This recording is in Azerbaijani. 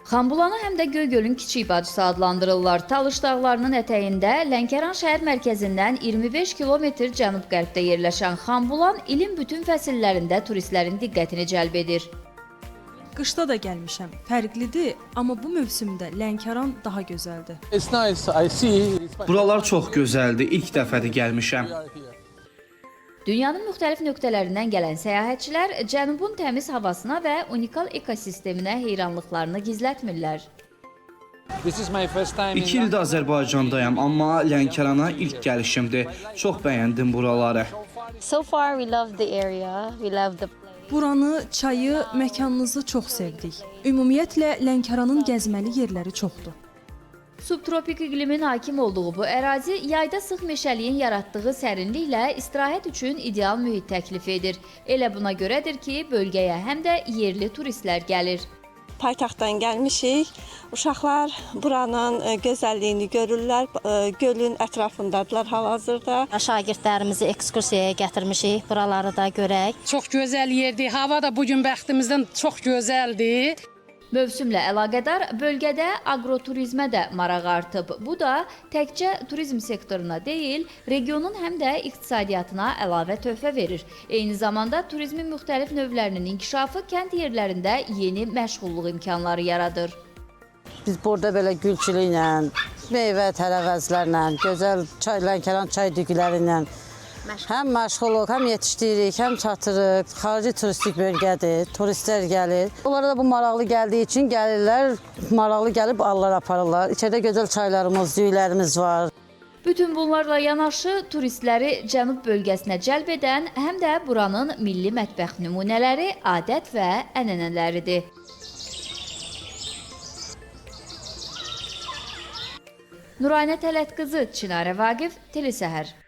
Xanbulanı həm də Göygölün kiçik bacısı adlandırırlar. Talış dağlarının ətəyində Lənkəran şəhər mərkəzindən 25 kilometr cənub-qərbdə yerləşən Xanbulan ilin bütün fəsillərində turistlərin diqqətini cəlb edir. Qışda da gəlmişəm. Fərqlidir, amma bu mövsümdə Lənkəran daha gözəldir. It's nice. I see. Buralar çox gözəldir. İlk dəfədir gəlmişəm. Dünyanın müxtəlif nöqtələrindən gələn səyahətçilər cənubun təmiz havasına və unikal ekosisteminə heyranlıqlarını gizlətmirlər. This is my first time. 2 ildir Azərbaycandayam, amma Lənkərana ilk gəlişimdir. Çox bəyəndim buraları. So far we love the area, we love the Buranı, çayı, məkanınızı çox sevdik. Ümumiyyətlə Lənkəranın gəzməli yerləri çoxdur. Subtropik iqlimin hakim olduğu bu ərazi yayda sıx meşəliyin yaratdığı sərinliklə istirahət üçün ideal mühit təklif edir. Elə buna görədir ki, bölgəyə həm də yerli turistlər gəlir. Paytaxtdan gəlmişik. Uşaqlar buranın gözəlliyini görürlər. Gölün ətrafındadılar hal-hazırda. şagirdlərimizi ekskursiyaya gətirmişik, buraları da görək. Çox gözəl yerdir. Hava da bugün bəxtimizdən çox gözəldir. Mövsümlə əlaqədar bölgədə agroturizmə də maraq artıb. Bu da təkcə turizm sektoruna deyil, regionun həm də iqtisadiyyatına əlavə töhfə verir. Eyni zamanda turizmin müxtəlif növlərinin inkişafı kənd yerlərində yeni məşğulluq imkanları yaradır. Biz burada belə gülçülüklə, meyvə tərəvəzlərlə, gözəl Lənkəran çay düyüləri ilə həm məşğuluq, həm yetişdiririk, həm çatırıq. Xarici turistik bölgədir, turistlər gəlir. Onlara da bu maraqlı gəldiyi üçün gəlirlər, maraqlı gəlib alırlar, aparırlar. İçəridə gözəl çaylarımız, düyülərimiz var. Bütün bunlarla yanaşı turistləri cənub bölgəsinə cəlb edən həm də buranın milli mətbəx nümunələri, adət və ənənələridir. Nuraynə Tələt qızı, Çinarə Vaqif, Telesəhər.